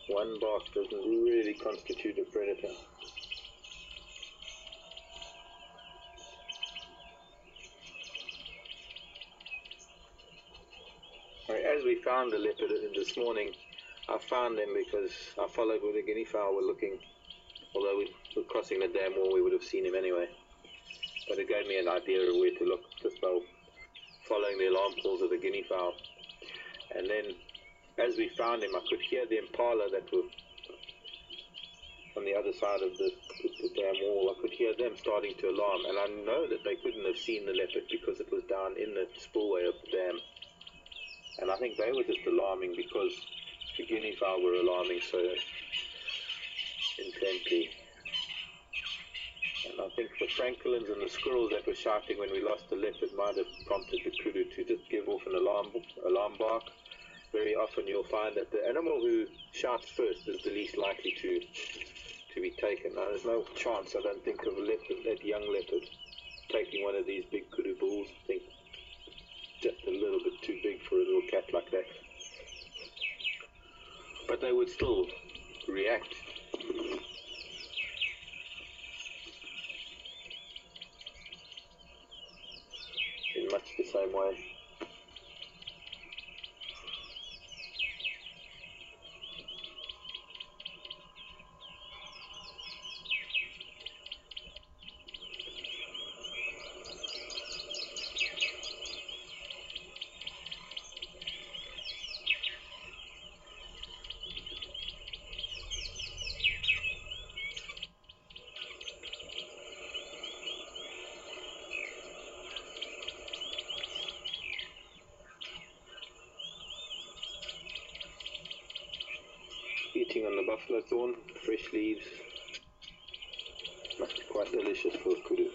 One bark doesn't really constitute a predator. As we found the leopard this morning, I found them because I followed where the guinea fowl were looking. Although we were crossing the dam wall, we would have seen him anyway. But it gave me an idea of where to look just by following the alarm calls of the guinea fowl. And then, as we found him, I could hear the impala that were on the other side of the dam wall. I could hear them starting to alarm, and I know that they couldn't have seen the leopard because it was down in the spillway of the dam. And I think they were just alarming because the guinea fowl were alarming so intently. And I think the francolins and the squirrels that were shouting when we lost the leopard might have prompted the kudu to just give off an alarm bark. Very often you'll find that the animal who shouts first is the least likely to be taken. Now there's no chance, I don't think, of a leopard, that young leopard, taking one of these big kudu bulls. I think just a little bit too big for a little cat like that. But they would still react. In much the same way. Eating on the buffalo thorn, fresh leaves, must be quite delicious for a kudu.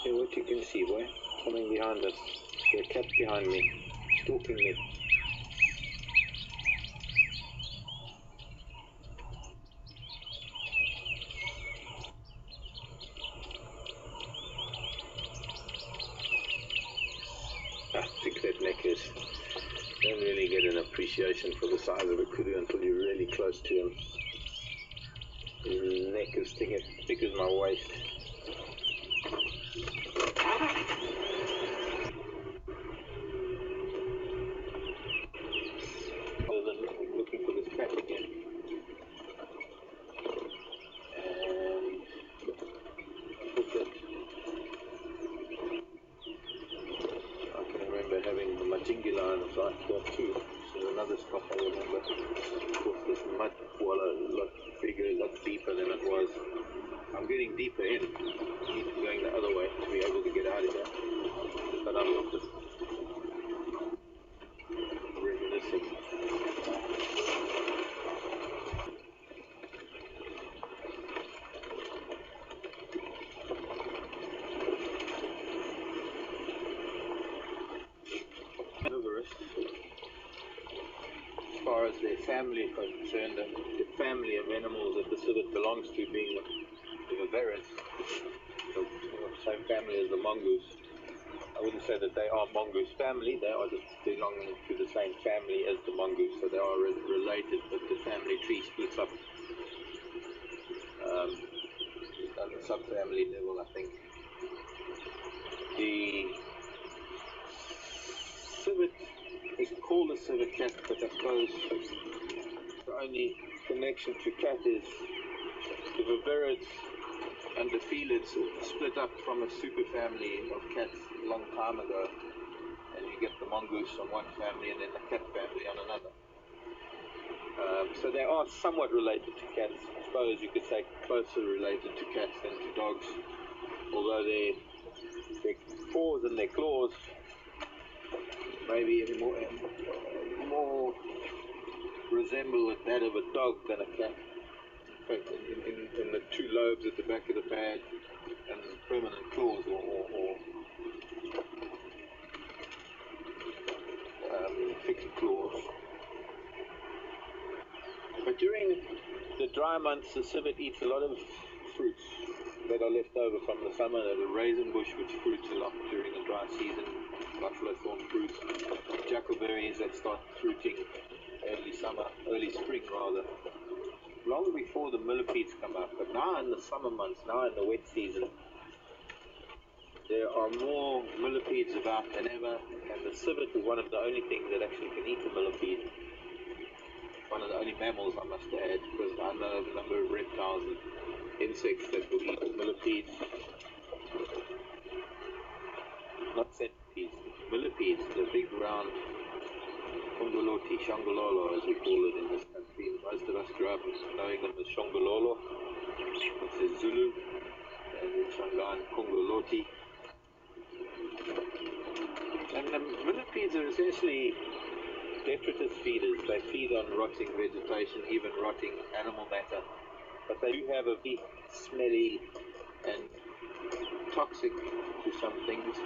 Hey, what you can see, boy? Coming behind us. There's a cat behind me, stalking me. How thick that neck is. Don't really get an appreciation for the size of a kudu until you're really close to him. His neck is thick as my waist. Looking for this cat again. And look at, I can remember having the majingila on the side there too. This is another spot I remember. Of course, this mud walla a lot bigger, a lot deeper than it was. I'm getting deeper in. I need to be going the other way to be able to get out of here. But I'm just reminiscing. As far as their family is concerned, the family of animals that the civet belongs to being the viverrids, the same family as the mongoose. I wouldn't say that they are mongoose family. They are just belonging to the same family as the mongoose, so they are related, but the family tree splits up at the subfamily level, I think. The civet is called a civet cat, but I suppose the only connection to cat is the viverids and the felids split up from a superfamily of cats a long time ago, and you get the mongoose on one family and then the cat family on another. So they are somewhat related to cats. I suppose you could say closer related to cats than to dogs, although their paws and their claws maybe more resemble that of a dog than a cat. In fact, in the two lobes at the back of the pad and permanent claws or fixed claws. But during the dry months, the civet eats a lot of fruits that are left over from the summer. There's a raisin bush which fruits a lot during the dry season, buffalo thorn fruits, jackleberries that start fruiting early spring rather, long before the millipedes come up. But now in the summer months, now in the wet season, there are more millipedes about than ever, and the civet is one of the only things that actually can eat a millipede. One of the only mammals, I must add, because I know of a number of reptiles and insects that will eat millipedes. Not centipedes, millipedes, the big round Kongoloti, shongololo as we call it in this country. Most of us grew up knowing them as shongololo, which is Zulu, and in Shangaan, Kongoloti. And the millipedes are essentially detritus feeders. They feed on rotting vegetation, even rotting animal matter. But they do have a very smelly and toxic, to some things,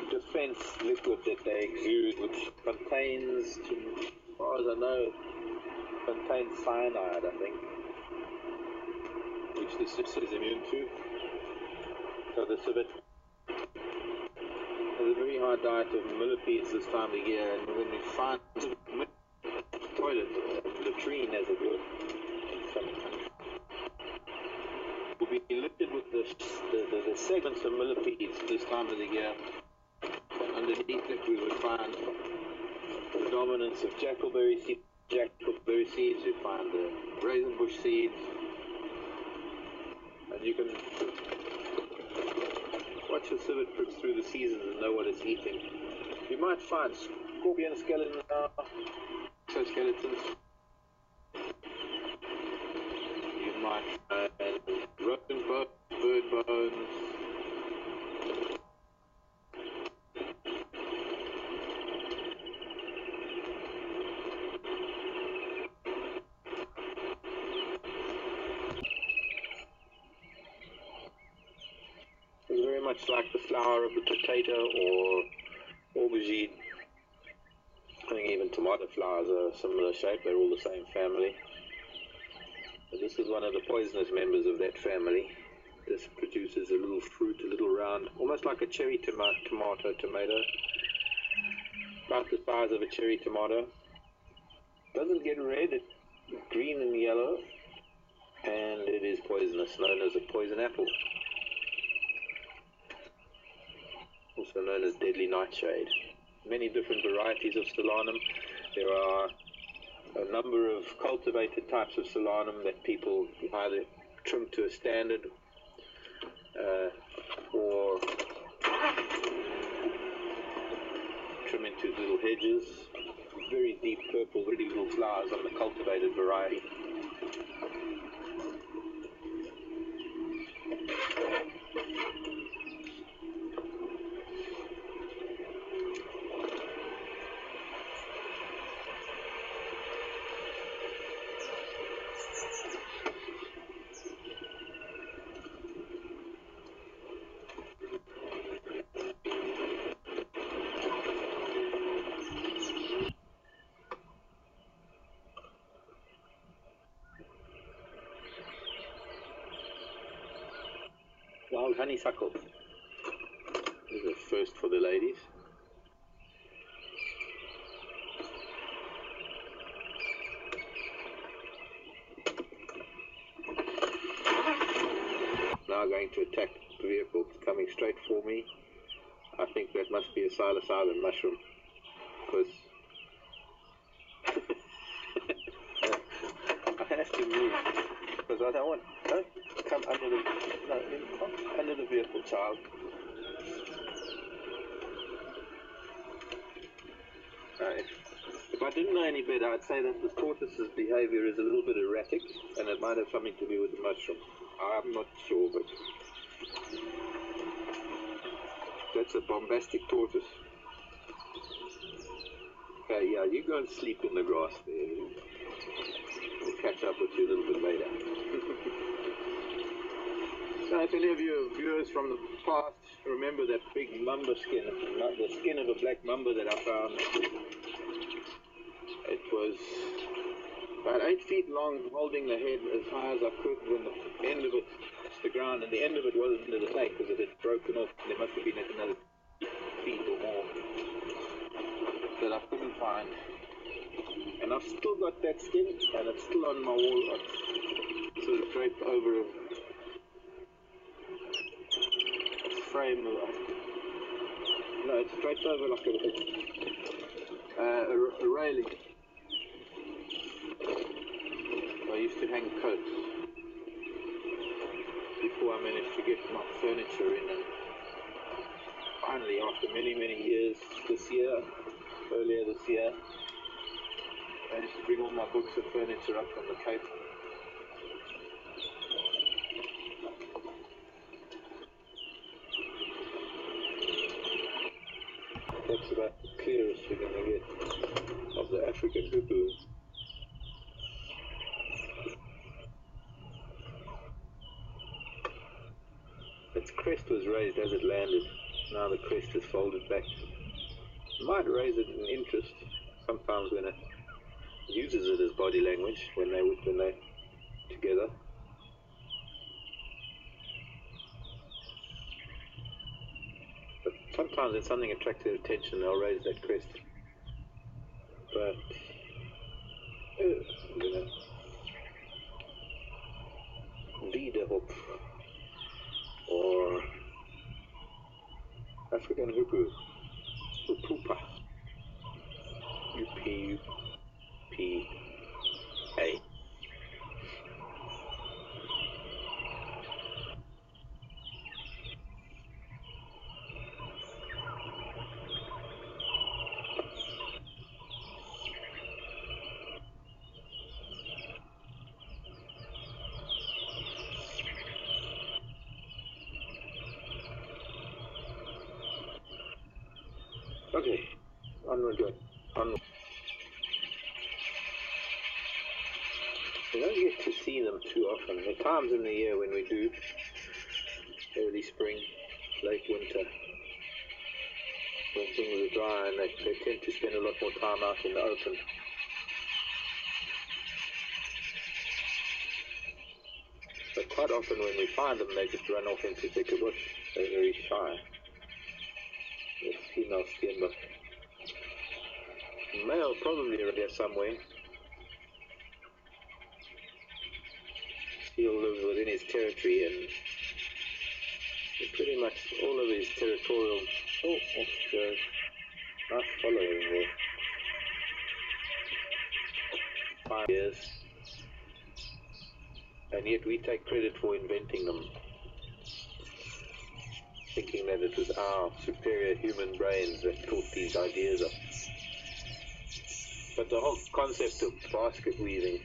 defense liquid that they exude, which contains, as far as I know, contains cyanide, I think, which the civet is immune to. So the civet has a very high diet of millipedes this time of year, and when we find the toilet, latrine as it were, will be littered with the segments of millipedes this time of the year. And underneath it we would find the dominance of jackleberry seeds, you find the raisin bush seeds, and you can watch the civet trips through the seasons and know what it's eating. You might find scorpion skeletons, exoskeletons. You might find rodent bones, bird bones. It's very much like the flower of the potato or aubergine. I think even tomato flowers are a similar shape. They're all the same family. But this is one of the poisonous members of that family. This produces a little fruit, a little round, almost like a cherry tomato, about the size of a cherry tomato. Doesn't get red, it's green and yellow, and it is poisonous, known as a poison apple. Also known as deadly nightshade. Many different varieties of solanum. There are a number of cultivated types of solanum that people either trim to a standard or trim into little hedges. Very deep purple, really little flowers on the cultivated variety. Wild honeysuckle. This is a toast for the ladies. Now going to attack the vehicle. It's coming straight for me. I think that must be a psilocybin mushroom, because I have to move, because I don't come under the vehicle, child. If I didn't know any better, I'd say that the tortoise's behavior is a little bit erratic, and it might have something to do with the mushroom. I'm not sure, but that's a bombastic tortoise. Okay, yeah, you go and sleep in the grass there. We'll catch up with you a little bit later. Now, if any of you viewers from the past remember that big mamba skin, the skin of a black mamba that I found, it was about 8 feet long, holding the head as high as I could, when the end of it touched the ground, and the end of it wasn't into the snake because it had broken off, and there must have been another feet or more that I couldn't find. And I've still got that skin, and it's still on my wall. It's sort of draped over a frame. No, it's draped over like a railing. I used to hang coats before I managed to get my furniture in, and finally, after many years, earlier this year, I managed to bring all my books and furniture up from the Cape. That's about the clearest you're going to get of the African Kudu. Its crest was raised as it landed. Now the crest is folded back. It might raise it in interest sometimes when it uses it as body language when they're together. But sometimes when something attracts their attention, they'll raise that crest. But Wiederhop or African Hupu, Upupa, U-P-U-P-A. Okay, onward go. Onward. We don't get to see them too often. There are times in the year when we do, early spring, late winter, when things are dry, and they tend to spend a lot more time out in the open. But quite often when we find them, they just run off into thicker bush. They're very shy. The female skimmer. Male probably around here somewhere. He'll live within his territory, and pretty much all of his territorial. Oh, that's nice following there. 5 years. And yet we take credit for inventing them, thinking that it was our superior human brains that thought these ideas up. But the whole concept of basket weaving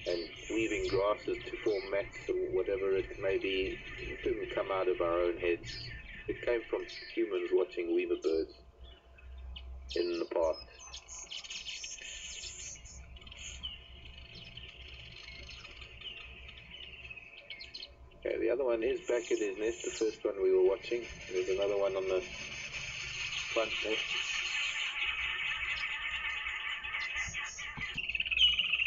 and weaving grasses to form mats or whatever it may be, it didn't come out of our own heads. It came from humans watching weaver birds in the past. Okay, the other one is back in his nest, the first one we were watching. There's another one on the front nest.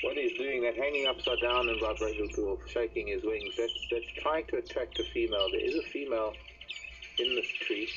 What he's doing, that hanging upside down and vibrating or shaking his wings, that's trying to attract a female. There is a female in this tree.